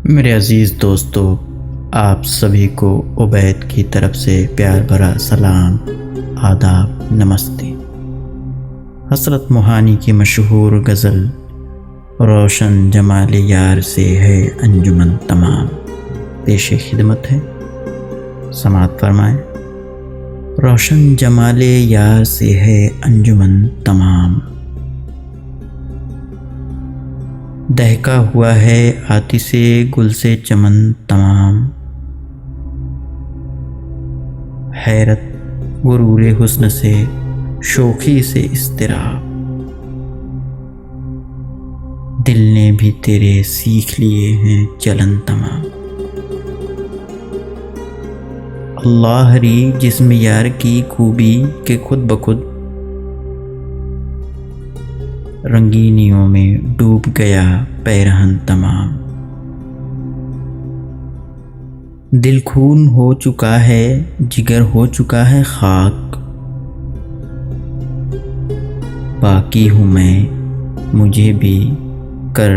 میرے عزیز دوستو، آپ سبھی کو عبید کی طرف سے پیار بھرا سلام، آداب، نمستے۔ حسرت موہانی کی مشہور غزل روشن جمال یار سے ہے انجمن تمام پیش خدمت ہے، سماعت فرمائیں۔ روشن جمال یار سے ہے انجمن تمام، دہکا ہوا ہے آتش گل سے چمن تمام، حیرت غرور حسن سے شوخی سے اضطراب، دل نے بھی تیرے سیکھ لیے ہیں چلن تمام۔ اللہ ہری جسم یار کی خوبی کہ خود بخود رنگینیوں میں ڈوب گیا پیرہن تمام، دل خون ہو چکا ہے، جگر ہو چکا ہے خاک، باقی ہوں میں مجھے بھی کر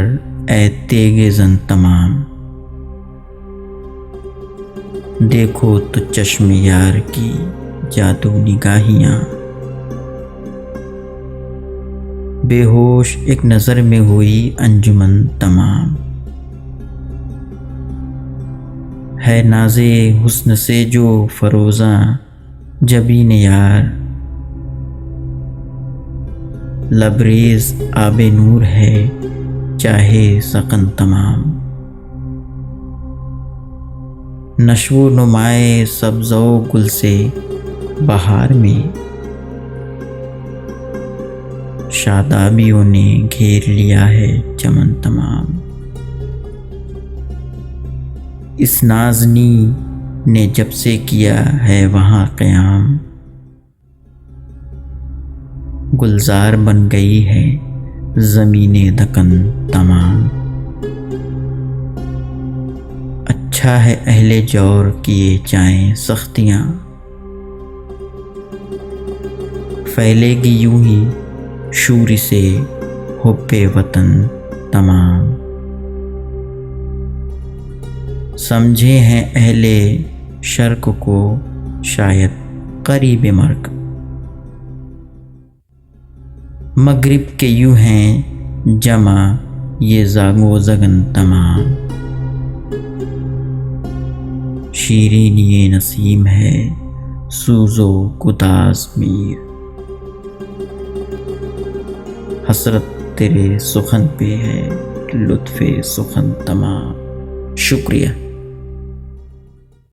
اے تیغ زن تمام، دیکھو تو چشم یار کی جادو نگاہیاں، بے ہوش ایک نظر میں ہوئی انجمن تمام، ہے ناز حسن سے جو فروزاں جبین یار، لبریز آب نور ہے چاہے سقن تمام، نشو و نمائے سبز و گل سے بہار میں شادابیوں نے گھیر لیا ہے چمن تمام، اس نازنی نے جب سے کیا ہے وہاں قیام، گلزار بن گئی ہے زمین دکن تمام، اچھا ہے اہل جور کیے جائیں سختیاں، پھیلے گی یوں ہی شور سے حب وطن تمام، سمجھے ہیں اہل شرق کو شاید قریب مرگ، مغرب کے یوں ہیں جمع یہ زاگ و زغن تمام، شیرینی نسیم ہے سوز و گداز میر، حسرت تیرے سخن پہ ہے لطف سخن تمام۔ شکریہ۔